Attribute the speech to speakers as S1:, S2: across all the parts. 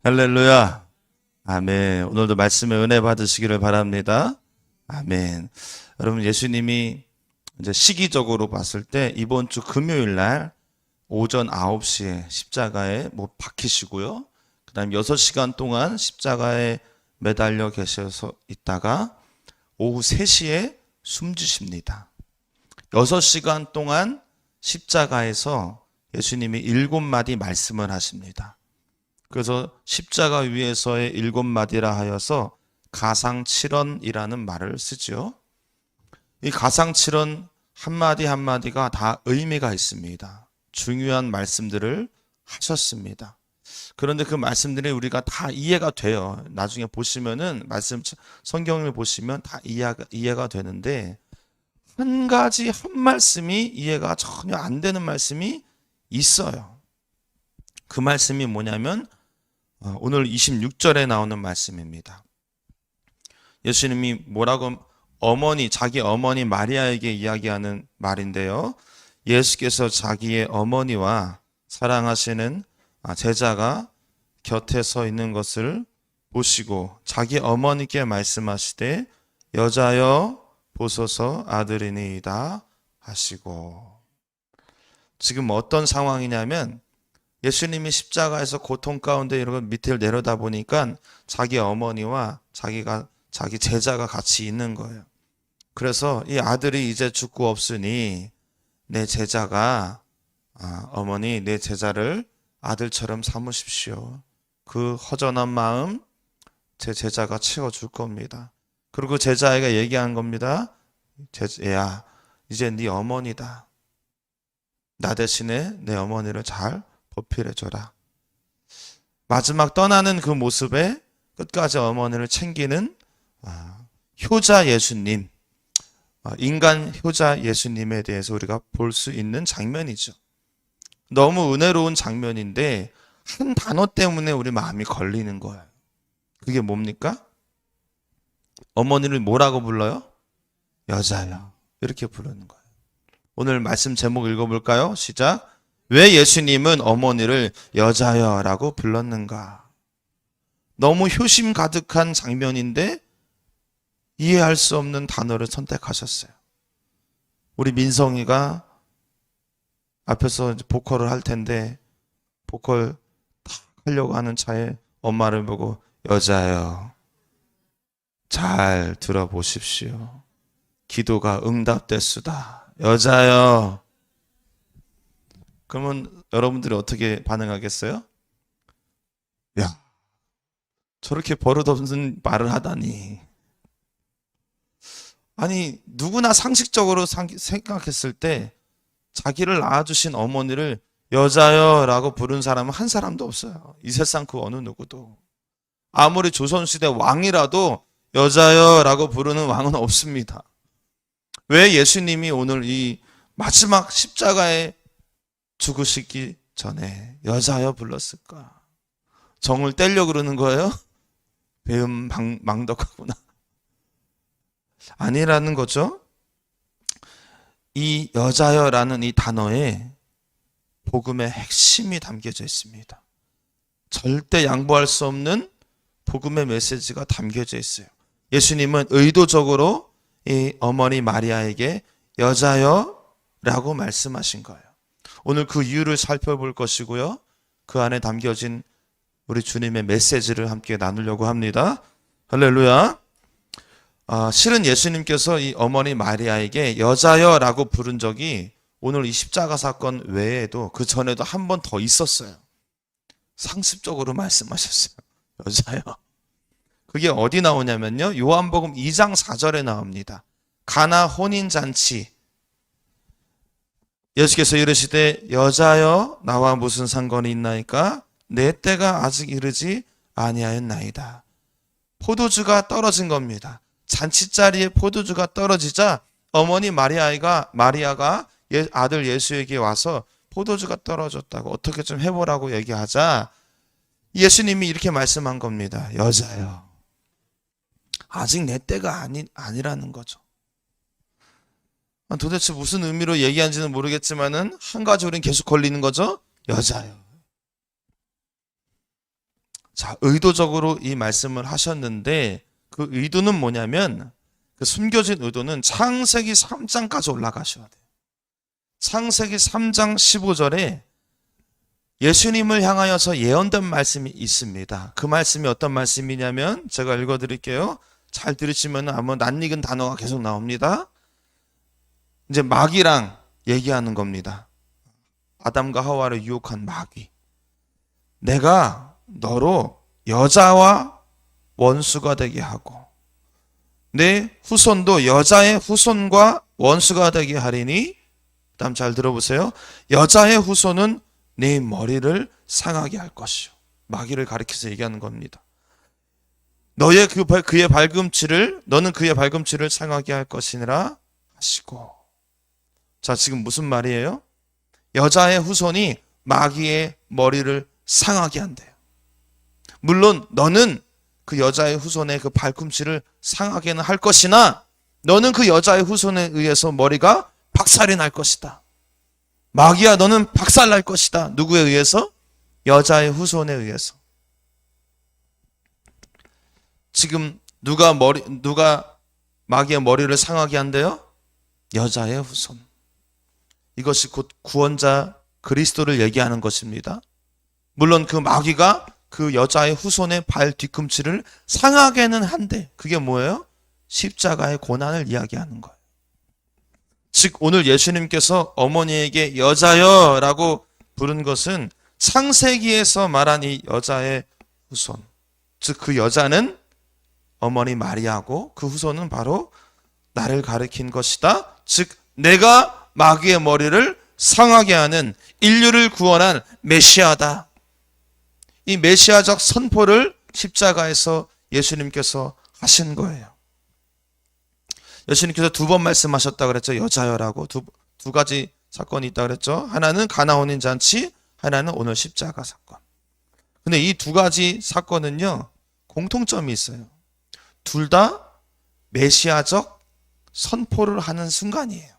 S1: 할렐루야. 아멘. 오늘도 말씀의 은혜 받으시기를 바랍니다. 아멘. 여러분, 예수님이 이제 시기적으로 봤을 때 이번 주 금요일 날 오전 9시에 십자가에 박히시고요. 그 다음 6시간 동안 십자가에 매달려 계셔서 있다가 오후 3시에 숨지십니다. 6시간 동안 십자가에서 예수님이 7마디 말씀을 하십니다. 그래서 십자가 위에서의 7마디라 하여서 가상칠언이라는 말을 쓰죠. 이 가상칠언 한마디 한마디가 다 의미가 있습니다. 중요한 말씀들을 하셨습니다. 그런데 그 말씀들이 우리가 다 이해가 돼요. 나중에 보시면은 성경을 보시면 다 이해가 되는데 한 가지 한 말씀이 이해가 전혀 안 되는 말씀이 있어요. 그 말씀이 뭐냐면 오늘 26절에 나오는 말씀입니다. 예수님이 자기 어머니 마리아에게 이야기하는 말인데요. 예수께서 자기의 어머니와 사랑하시는 제자가 곁에 서 있는 것을 보시고 자기 어머니께 말씀하시되 여자여 보소서 아들이니이다 하시고. 지금 어떤 상황이냐면 예수님이 십자가에서 고통 가운데 이런 밑을 내려다 보니까 자기 어머니와 자기 제자가 같이 있는 거예요. 그래서 이 아들이 이제 죽고 없으니 내 제자가 어머니 내 제자를 아들처럼 삼으십시오. 그 허전한 마음 제 제자가 채워줄 겁니다. 그리고 제자애가 얘기한 겁니다. 얘야 이제 네 어머니다. 나 대신에 내 어머니를 잘 보필해줘라. 마지막 떠나는 그 모습에 끝까지 어머니를 챙기는 효자 예수님, 인간 효자 예수님에 대해서 우리가 볼 수 있는 장면이죠. 너무 은혜로운 장면인데 한 단어 때문에 우리 마음이 걸리는 거예요. 그게 뭡니까? 어머니를 뭐라고 불러요? 여자요. 이렇게 부르는 거예요. 오늘 말씀 제목 읽어볼까요? 시작. 왜 예수님은 어머니를 여자여라고 불렀는가? 너무 효심 가득한 장면인데 이해할 수 없는 단어를 선택하셨어요. 우리 민성이가 앞에서 보컬을 할 텐데 보컬 탁 하려고 하는 차에 엄마를 보고 여자여 잘 들어보십시오. 기도가 응답됐수다. 여자여. 그러면 여러분들이 어떻게 반응하겠어요? 야, 저렇게 버릇없는 말을 하다니. 아니, 누구나 상식적으로 생각했을 때 자기를 낳아주신 어머니를 여자여라고 부른 사람은 한 사람도 없어요. 이 세상 그 어느 누구도. 아무리 조선시대 왕이라도 여자여라고 부르는 왕은 없습니다. 왜 예수님이 오늘 이 마지막 십자가에 죽으시기 전에 여자여 불렀을까? 정을 떼려고 그러는 거예요? 배음 망덕하구나. 아니라는 거죠. 이 여자여라는 이 단어에 복음의 핵심이 담겨져 있습니다. 절대 양보할 수 없는 복음의 메시지가 담겨져 있어요. 예수님은 의도적으로 이 어머니 마리아에게 여자여라고 말씀하신 거예요. 오늘 그 이유를 살펴볼 것이고요. 그 안에 담겨진 우리 주님의 메시지를 함께 나누려고 합니다. 할렐루야. 실은 예수님께서 이 어머니 마리아에게 여자여라고 부른 적이 오늘 이 십자가 사건 외에도 그 전에도 한 번 더 있었어요. 상습적으로 말씀하셨어요. 여자여. 그게 어디 나오냐면요. 요한복음 2장 4절에 나옵니다. 가나 혼인잔치. 예수께서 이르시되 여자여 나와 무슨 상관이 있나이까? 내 때가 아직 이르지 아니하였나이다. 포도주가 떨어진 겁니다. 잔치자리에 포도주가 떨어지자 어머니 마리아가 아들 예수에게 와서 포도주가 떨어졌다고 어떻게 좀 해보라고 얘기하자 예수님이 이렇게 말씀한 겁니다. 여자여. 아직 내 때가 아니라는 거죠. 도대체 무슨 의미로 얘기한지는 모르겠지만은 한 가지 우린 계속 걸리는 거죠. 여자요. 자, 의도적으로 이 말씀을 하셨는데 그 의도는 뭐냐면 그 숨겨진 의도는 창세기 3장까지 올라가셔야 돼요. 창세기 3장 15절에 예수님을 향하여서 예언된 말씀이 있습니다. 그 말씀이 어떤 말씀이냐면 제가 읽어드릴게요. 잘 들으시면 아마 낯익은 단어가 계속 나옵니다. 이제 마귀랑 얘기하는 겁니다. 아담과 하와를 유혹한 마귀. 내가 너로 여자와 원수가 되게 하고 내 후손도 여자의 후손과 원수가 되게 하리니, 다음 잘 들어보세요. 여자의 후손은 네 머리를 상하게 할 것이요. 마귀를 가리켜서 얘기하는 겁니다. 너는 그의 발꿈치를 상하게 할 것이니라 하시고. 자, 지금 무슨 말이에요? 여자의 후손이 마귀의 머리를 상하게 한대요. 물론 너는 그 여자의 후손의 그 발꿈치를 상하게는 할 것이나 너는 그 여자의 후손에 의해서 머리가 박살이 날 것이다. 마귀야, 너는 박살 날 것이다. 누구에 의해서? 여자의 후손에 의해서. 지금 누가 마귀의 머리를 상하게 한대요? 여자의 후손. 이것이 곧 구원자 그리스도를 얘기하는 것입니다. 물론 그 마귀가 그 여자의 후손의 발 뒤꿈치를 상하게는 한데 그게 뭐예요? 십자가의 고난을 이야기하는 거예요. 즉 오늘 예수님께서 어머니에게 여자여라고 부른 것은 창세기에서 말한 이 여자의 후손, 즉 그 여자는 어머니 마리아고 그 후손은 바로 나를 가리킨 것이다. 즉 내가 마귀의 머리를 상하게 하는 인류를 구원한 메시아다. 이 메시아적 선포를 십자가에서 예수님께서 하신 거예요. 예수님께서 두 번 말씀하셨다고 그랬죠. 여자여라고 두 가지 사건이 있다고 그랬죠. 하나는 가나 혼인 잔치, 하나는 오늘 십자가 사건. 근데 이 두 가지 사건은요, 공통점이 있어요. 둘 다 메시아적 선포를 하는 순간이에요.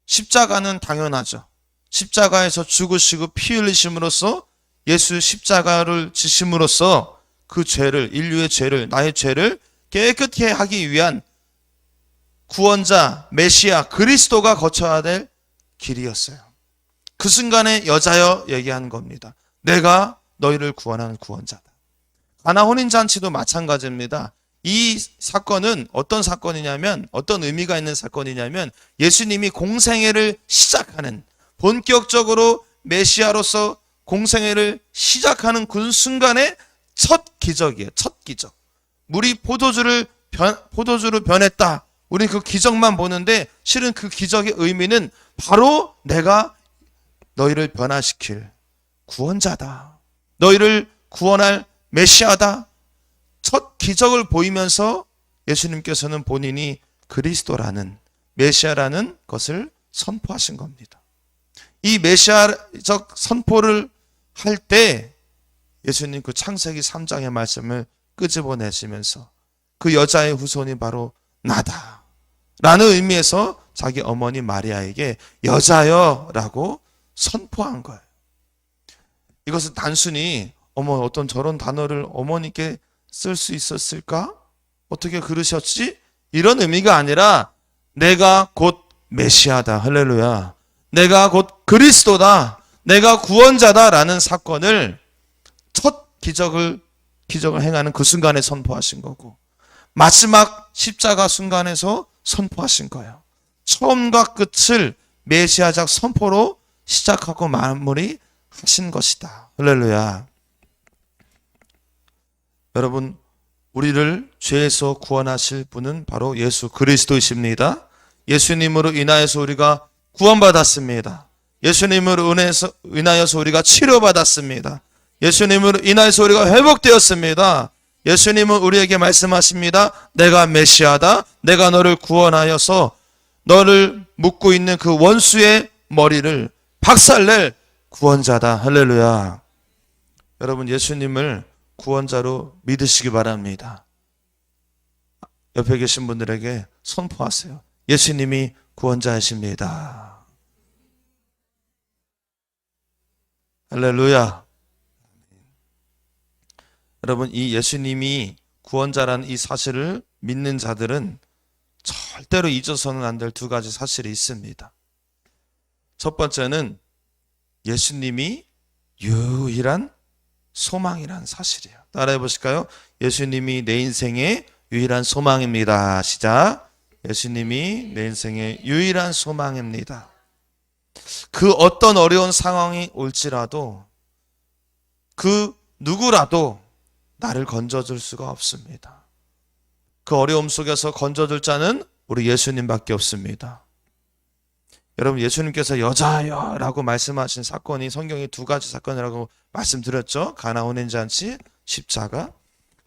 S1: 십자가는 당연하죠. 십자가에서 죽으시고 피 흘리심으로써 예수 십자가를 지심으로써 그 죄를, 인류의 죄를, 나의 죄를 깨끗게 하기 위한 구원자, 메시아, 그리스도가 거쳐야 될 길이었어요. 그 순간에 여자여 얘기하는 겁니다. 내가 너희를 구원하는 구원자다. 가나 혼인잔치도 마찬가지입니다. 이 사건은 어떤 사건이냐면, 어떤 의미가 있는 사건이냐면 예수님이 공생애를 시작하는, 본격적으로 메시아로서 공생애를 시작하는 그 순간에 첫 기적이에요. 첫 기적. 물이 포도주로 변했다. 우리 그 기적만 보는데 실은 그 기적의 의미는 바로 내가 너희를 변화시킬 구원자다. 너희를 구원할 메시아다. 첫 기적을 보이면서 예수님께서는 본인이 그리스도라는, 메시아라는 것을 선포하신 겁니다. 이 메시아적 선포를 할 때 예수님 그 창세기 3장의 말씀을 끄집어내시면서 그 여자의 후손이 바로 나다 라는 의미에서 자기 어머니 마리아에게 여자여라고 선포한 거예요. 이것은 단순히 어떤 저런 단어를 어머니께 쓸 수 있었을까? 어떻게 그러셨지? 이런 의미가 아니라 내가 곧 메시아다. 할렐루야. 내가 곧 그리스도다. 내가 구원자다라는 사건을 첫 기적을 행하는 그 순간에 선포하신 거고, 마지막 십자가 순간에서 선포하신 거예요. 처음과 끝을 메시아적 선포로 시작하고 마무리하신 것이다. 할렐루야. 여러분, 우리를 죄에서 구원하실 분은 바로 예수 그리스도이십니다. 예수님으로 인하여서 우리가 구원받았습니다. 예수님으로 인하여서 우리가 치료받았습니다. 예수님으로 인하여서 우리가 회복되었습니다. 예수님은 우리에게 말씀하십니다. 내가 메시아다. 내가 너를 구원하여서 너를 묶고 있는 그 원수의 머리를 박살낼 구원자다. 할렐루야. 여러분, 예수님을 구원자로 믿으시기 바랍니다. 옆에 계신 분들에게 선포하세요. 예수님이 구원자이십니다. 할렐루야. 여러분, 이 예수님이 구원자라는 이 사실을 믿는 자들은 절대로 잊어서는 안 될 두 가지 사실이 있습니다. 첫 번째는 예수님이 유일한 소망이란 사실이에요. 따라해 보실까요? 예수님이 내 인생의 유일한 소망입니다. 시작. 예수님이 내 인생의 유일한 소망입니다. 그 어떤 어려운 상황이 올지라도 그 누구라도 나를 건져줄 수가 없습니다. 그 어려움 속에서 건져줄 자는 우리 예수님밖에 없습니다. 여러분, 예수님께서 여자여 라고 말씀하신 사건이 성경에 두 가지 사건이라고 말씀드렸죠. 가나 혼인잔치, 십자가.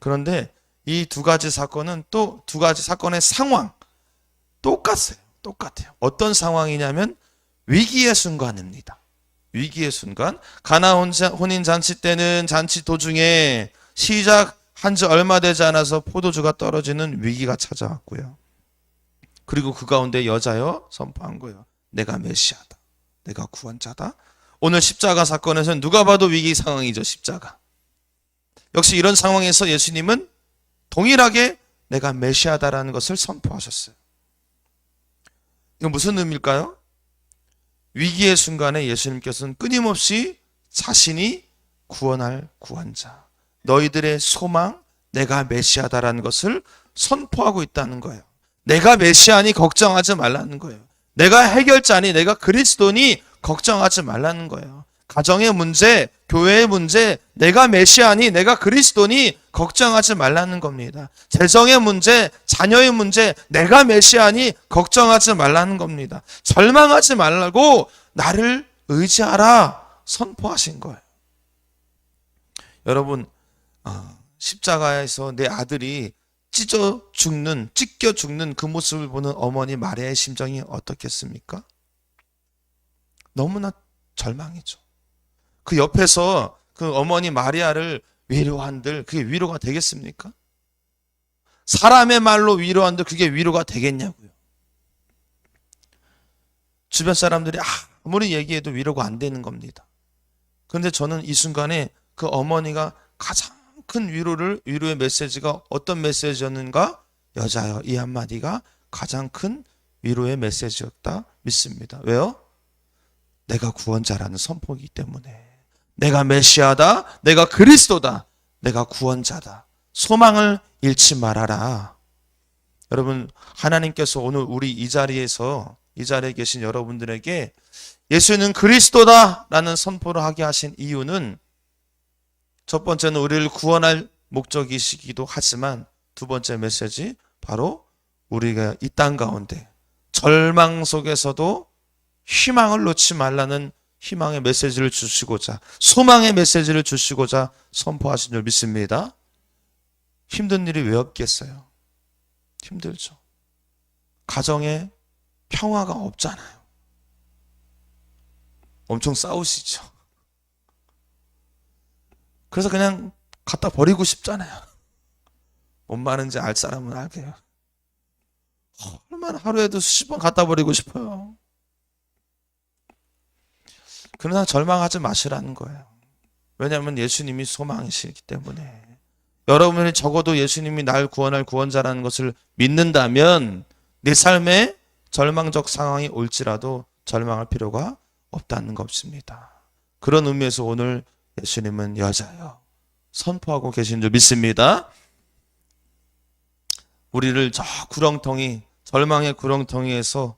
S1: 그런데 이 두 가지 사건은 또 두 가지 사건의 상황 똑같아요. 어떤 상황이냐면 위기의 순간입니다. 위기의 순간. 가나 혼인잔치 때는 잔치 도중에 시작한 지 얼마 되지 않아서 포도주가 떨어지는 위기가 찾아왔고요. 그리고 그 가운데 여자여 선포한 거예요. 내가 메시아다. 내가 구원자다. 오늘 십자가 사건에서는 누가 봐도 위기 상황이죠. 십자가. 역시 이런 상황에서 예수님은 동일하게 내가 메시아다라는 것을 선포하셨어요. 이건 무슨 의미일까요? 위기의 순간에 예수님께서는 끊임없이 자신이 구원할 구원자, 너희들의 소망, 내가 메시아다라는 것을 선포하고 있다는 거예요. 내가 메시아니 걱정하지 말라는 거예요. 내가 해결자니, 내가 그리스도니 걱정하지 말라는 거예요. 가정의 문제, 교회의 문제, 내가 메시아니, 내가 그리스도니 걱정하지 말라는 겁니다. 재정의 문제, 자녀의 문제, 내가 메시아니 걱정하지 말라는 겁니다. 절망하지 말라고 나를 의지하라 선포하신 거예요. 여러분, 십자가에서 내 아들이 찢겨 죽는 그 모습을 보는 어머니 마리아의 심정이 어떻겠습니까? 너무나 절망이죠. 그 옆에서 그 어머니 마리아를 위로한들 그게 위로가 되겠습니까? 사람의 말로 위로한들 그게 위로가 되겠냐고요. 주변 사람들이 아무리 얘기해도 위로가 안 되는 겁니다. 그런데 저는 이 순간에 그 어머니가 가장 큰 위로의 메시지가 어떤 메시지였는가? 여자여, 이 한마디가 가장 큰 위로의 메시지였다 믿습니다. 왜요? 내가 구원자라는 선포이기 때문에. 내가 메시아다, 내가 그리스도다, 내가 구원자다. 소망을 잃지 말아라. 여러분, 하나님께서 오늘 우리 이 자리에 계신 여러분들에게 예수는 그리스도다 라는 선포를 하게 하신 이유는 첫 번째는 우리를 구원할 목적이시기도 하지만 두 번째 메시지, 바로 우리가 이 땅 가운데 절망 속에서도 희망을 놓지 말라는 희망의 메시지를 주시고자, 소망의 메시지를 주시고자 선포하신 줄 믿습니다. 힘든 일이 왜 없겠어요? 힘들죠. 가정에 평화가 없잖아요. 엄청 싸우시죠. 그래서 그냥 갖다 버리고 싶잖아요. 뭔 말인지 알 사람은 알게요. 얼마나 하루에도 수십 번 갖다 버리고 싶어요. 그러나 절망하지 마시라는 거예요. 왜냐하면 예수님이 소망이시기 때문에. 여러분이 적어도 예수님이 날 구원할 구원자라는 것을 믿는다면 내 삶에 절망적 상황이 올지라도 절망할 필요가 없다는 것입니다. 그런 의미에서 오늘 예수님은 여자여 선포하고 계신 줄 믿습니다. 우리를 저 구렁텅이, 절망의 구렁텅이에서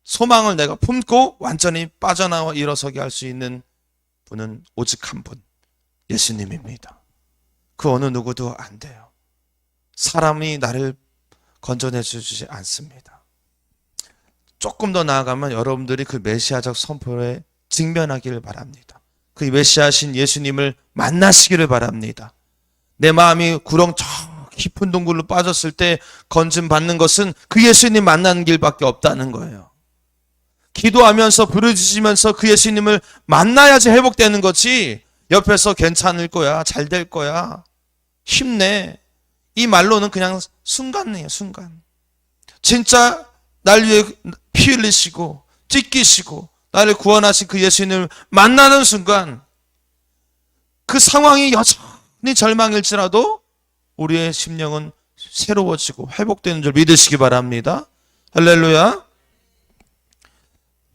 S1: 소망을 내가 품고 완전히 빠져나와 일어서게 할 수 있는 분은 오직 한 분, 예수님입니다. 그 어느 누구도 안 돼요. 사람이 나를 건져내주지 않습니다. 조금 더 나아가면 여러분들이 그 메시아적 선포에 직면하기를 바랍니다. 그 메시아신 예수님을 만나시기를 바랍니다. 내 마음이 구렁 저 깊은 동굴로 빠졌을 때 건짐 받는 것은 그 예수님 만나는 길밖에 없다는 거예요. 기도하면서 부르짖으면서 그 예수님을 만나야지 회복되는 거지, 옆에서 괜찮을 거야, 잘 될 거야, 힘내, 이 말로는 그냥 순간이에요. 순간. 진짜 날 위해 피 흘리시고 찢기시고 나를 구원하신 그 예수님을 만나는 순간 그 상황이 여전히 이 절망일지라도 우리의 심령은 새로워지고 회복되는 줄 믿으시기 바랍니다. 할렐루야.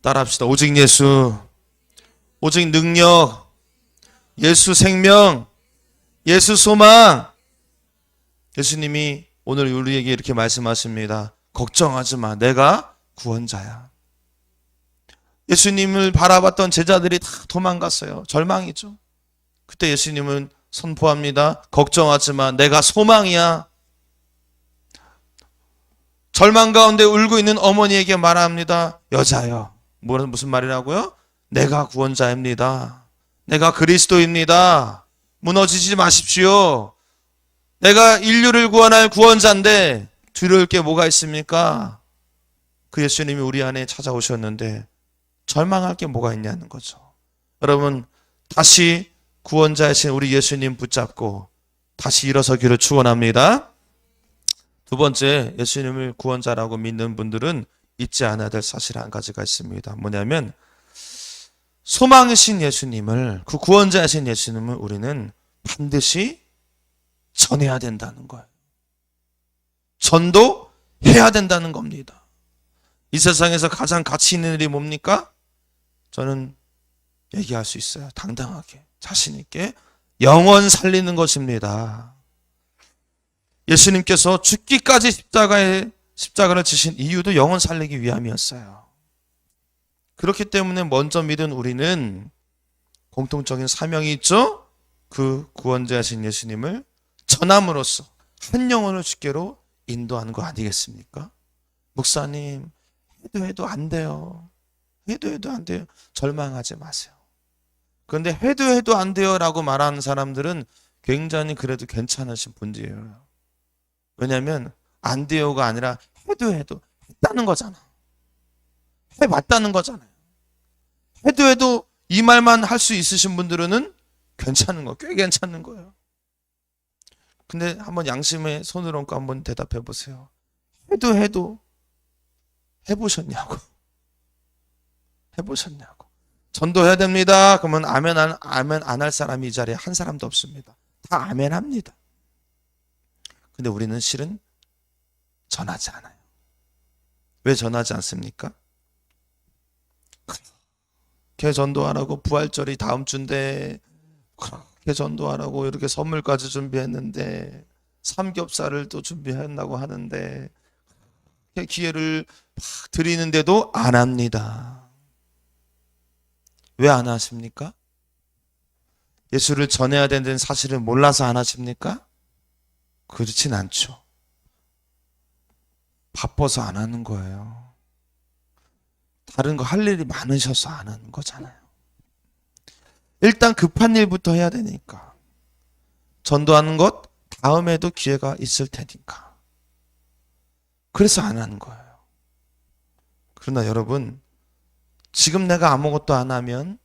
S1: 따라합시다. 오직 예수, 오직 능력, 예수 생명, 예수 소망. 예수님이 오늘 우리에게 이렇게 말씀하십니다. 걱정하지 마. 내가 구원자야. 예수님을 바라봤던 제자들이 다 도망갔어요. 절망이죠. 그때 예수님은 선포합니다. 걱정하지 마. 내가 소망이야. 절망 가운데 울고 있는 어머니에게 말합니다. 여자여. 무슨 말이라고요? 내가 구원자입니다. 내가 그리스도입니다. 무너지지 마십시오. 내가 인류를 구원할 구원자인데 두려울 게 뭐가 있습니까? 그 예수님이 우리 안에 찾아오셨는데 절망할 게 뭐가 있냐는 거죠. 여러분, 다시 구원자이신 우리 예수님 붙잡고 다시 일어서기를 축원합니다. 두 번째, 예수님을 구원자라고 믿는 분들은 잊지 않아야 될 사실 한 가지가 있습니다. 뭐냐면 소망이신 예수님을, 그 구원자이신 예수님을 우리는 반드시 전해야 된다는 거예요. 전도해야 된다는 겁니다. 이 세상에서 가장 가치 있는 일이 뭡니까? 저는 얘기할 수 있어요. 당당하게, 자신 있게. 영혼 살리는 것입니다. 예수님께서 죽기까지 십자가를 지신 이유도 영혼 살리기 위함이었어요. 그렇기 때문에 먼저 믿은 우리는 공통적인 사명이 있죠. 그 구원자이신 예수님을 전함으로써 한 영혼을 주께로 인도하는 거 아니겠습니까? 목사님, 해도 안 돼요. 해도 안 돼요. 절망하지 마세요. 그런데 해도 안 돼요 라고 말하는 사람들은 굉장히 그래도 괜찮으신 분들이에요. 왜냐하면 안 돼요가 아니라 해도 했다는 거잖아. 해봤다는 거잖아요. 해도 이 말만 할 수 있으신 분들은 괜찮은 거, 꽤 괜찮은 거예요. 근데 한번 양심에 손을 얹고 한번 대답해 보세요. 해도 해보셨냐고. 해보셨냐고. 전도해야 됩니다. 그러면 아멘 안 할 사람이 이 자리에 한 사람도 없습니다. 다 아멘 합니다. 근데 우리는 실은 전하지 않아요. 왜 전하지 않습니까? 그렇게 전도하라고, 부활절이 다음 주인데 그렇게 전도하라고 이렇게 선물까지 준비했는데, 삼겹살을 또 준비한다고 하는데 기회를 막 드리는데도 안 합니다. 왜 안 하십니까? 예수를 전해야 되는 사실을 몰라서 안 하십니까? 그렇진 않죠. 바빠서 안 하는 거예요. 다른 거 할 일이 많으셔서 안 하는 거잖아요. 일단 급한 일부터 해야 되니까. 전도하는 것 다음에도 기회가 있을 테니까. 그래서 안 하는 거예요. 그러나 여러분, 지금 내가 아무것도 안 하면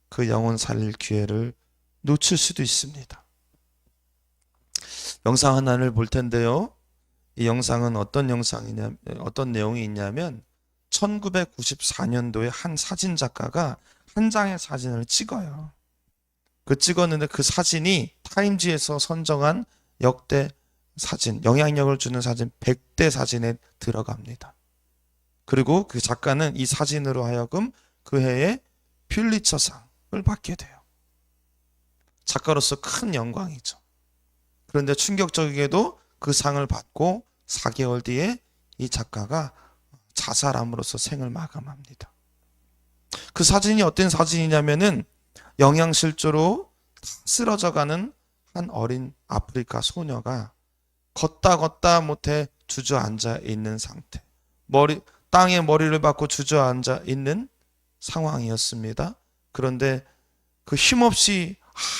S1: 그 영혼 살릴 기회를 놓칠 수도 있습니다. 영상 하나를 볼 텐데요. 이 영상은 어떤 내용이 있냐면 1994년도에 한 사진 작가가 한 장의 사진을 찍어요. 찍었는데 그 사진이 타임지에서 선정한 역대 사진, 영향력을 주는 사진 100대 사진에 들어갑니다. 그리고 그 작가는 이 사진으로 하여금 그 해에 퓰리처상을 받게 돼요. 작가로서 큰 영광이죠. 그런데 충격적이게도 그 상을 받고 4개월 뒤에 이 작가가 자살함으로써 생을 마감합니다. 그 사진이 어떤 사진이냐면은 영양실조로 쓰러져가는 한 어린 아프리카 소녀가 걷다 못해 주저앉아 있는 상태, 땅에 머리를 박고 주저앉아 있는 상황이었습니다. 그런데 그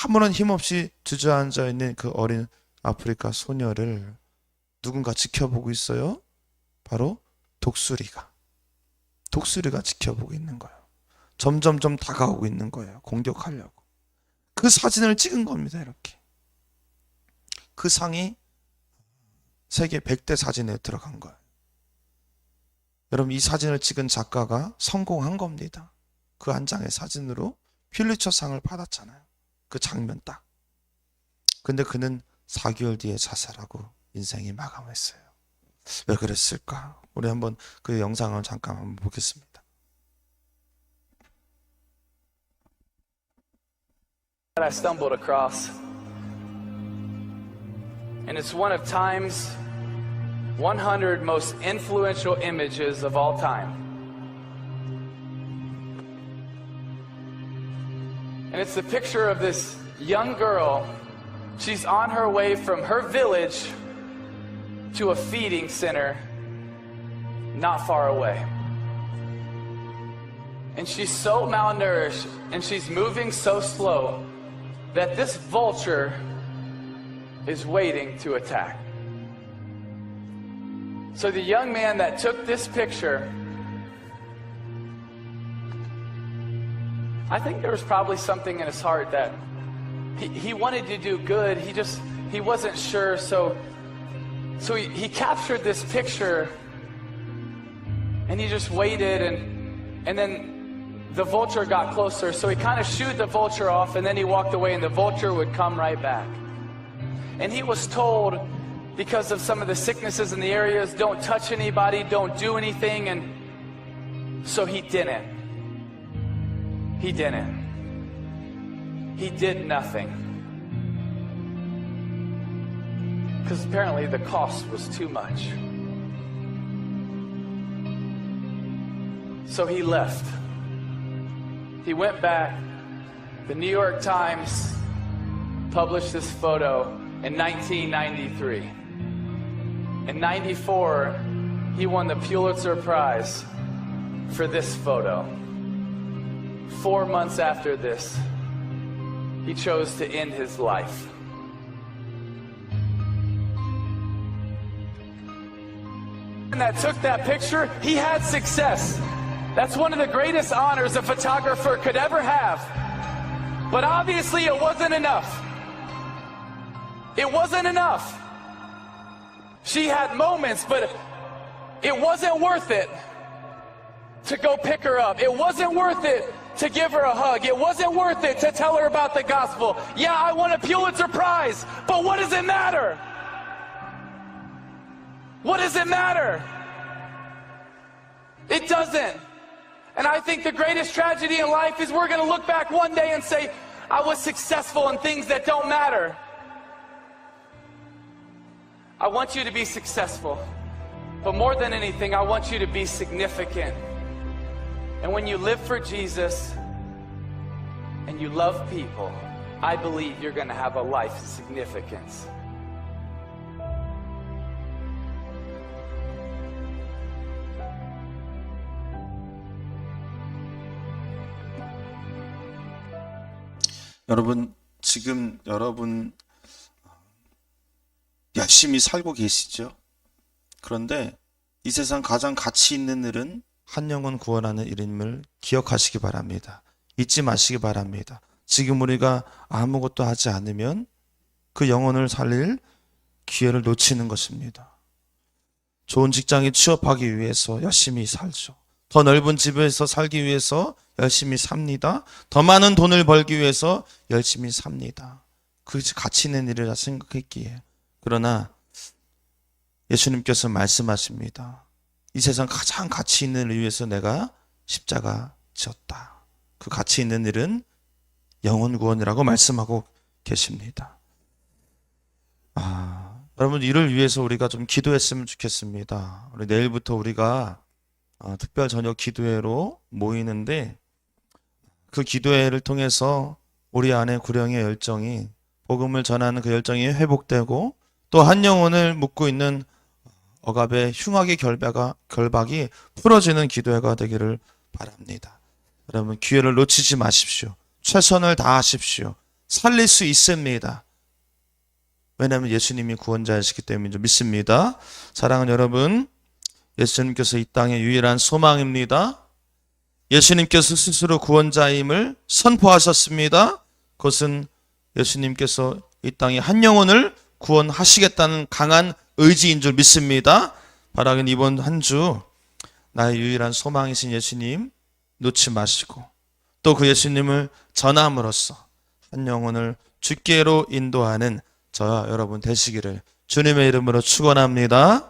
S1: 아무런 힘없이 주저앉아 있는 그 어린 아프리카 소녀를 누군가 지켜보고 있어요. 바로 독수리가 지켜보고 있는 거예요. 점점점 다가오고 있는 거예요. 공격하려고. 그 사진을 찍은 겁니다. 이렇게. 그 상이 세계 100대 사진에 들어간 거예요. 여러분, 이 사진을 찍은 작가가 성공한 겁니다. 그 한 장의 사진으로 퓰리처상을 받았잖아요. 그 장면 딱. 근데 그는 4개월 뒤에 자살하고 인생이 마감했어요. 왜 그랬을까? 우리 한번 그 영상을 잠깐 한번 보겠습니다.
S2: I stumbled across, and it's one of Time's 100 most influential images of all time. And it's the picture of this young girl. She's on her way from her village to a feeding center not far away. And she's so malnourished and she's moving so slow that this vulture is waiting to attack. So the young man that took this picture, I think there was probably something in his heart that he wanted to do good. He wasn't sure. So he captured this picture and he just waited, and then the vulture got closer. So he kind of shooed the vulture off, and then he walked away, and the vulture would come right back. And he was told, because of some of the sicknesses in the areas, don't touch anybody, don't do anything. And so he didn't. He didn't. He did nothing. Because apparently the cost was too much. So he left. He went back. The New York Times published this photo in 1993. In 94, he won the Pulitzer Prize for this photo. 4 months after this, he chose to end his life. And that took that picture, he had success. That's one of the greatest honors a photographer could ever have. But obviously it wasn't enough. It wasn't enough. She had moments, but it wasn't worth it to go pick her up. It wasn't worth it to give her a hug. It wasn't worth it to tell her about the gospel. Yeah, I won a Pulitzer Prize, but what does it matter? What does it matter? It doesn't. And I think the greatest tragedy in life is we're going to look back one day and say, I was successful in things that don't matter. I want you to be successful. But more than anything, I want you to be significant. And when you live for Jesus and you love people, I believe you're going to have a life of significance.
S1: 여러분, 지금 여러분 열심히 살고 계시죠? 그런데 이 세상 가장 가치 있는 일은 한 영혼 구원하는 일임을 기억하시기 바랍니다. 잊지 마시기 바랍니다. 지금 우리가 아무것도 하지 않으면 그 영혼을 살릴 기회를 놓치는 것입니다. 좋은 직장에 취업하기 위해서 열심히 살죠. 더 넓은 집에서 살기 위해서 열심히 삽니다. 더 많은 돈을 벌기 위해서 열심히 삽니다. 그것이 가치 있는 일이라 생각했기에. 그러나 예수님께서 말씀하십니다. 이 세상 가장 가치 있는 일을 위해서 내가 십자가 지었다. 그 가치 있는 일은 영혼 구원이라고 말씀하고 계십니다. 여러분, 이를 위해서 우리가 좀 기도했으면 좋겠습니다. 우리 내일부터 우리가 특별 저녁 기도회로 모이는데, 그 기도회를 통해서 우리 안에 구령의 열정이, 복음을 전하는 그 열정이 회복되고, 또 한 영혼을 묻고 있는 억압의 흉악의 결박이 풀어지는 기도회가 되기를 바랍니다. 여러분, 기회를 놓치지 마십시오. 최선을 다하십시오. 살릴 수 있습니다. 왜냐하면 예수님이 구원자이시기 때문에 믿습니다. 사랑하는 여러분, 예수님께서 이 땅의 유일한 소망입니다. 예수님께서 스스로 구원자임을 선포하셨습니다. 그것은 예수님께서 이 땅의 한 영혼을 구원하시겠다는 강한 의지인 줄 믿습니다. 바라긴 이번 한 주 나의 유일한 소망이신 예수님 놓지 마시고, 또 그 예수님을 전함으로써 한 영혼을 주께로 인도하는 저와 여러분 되시기를 주님의 이름으로 축원합니다.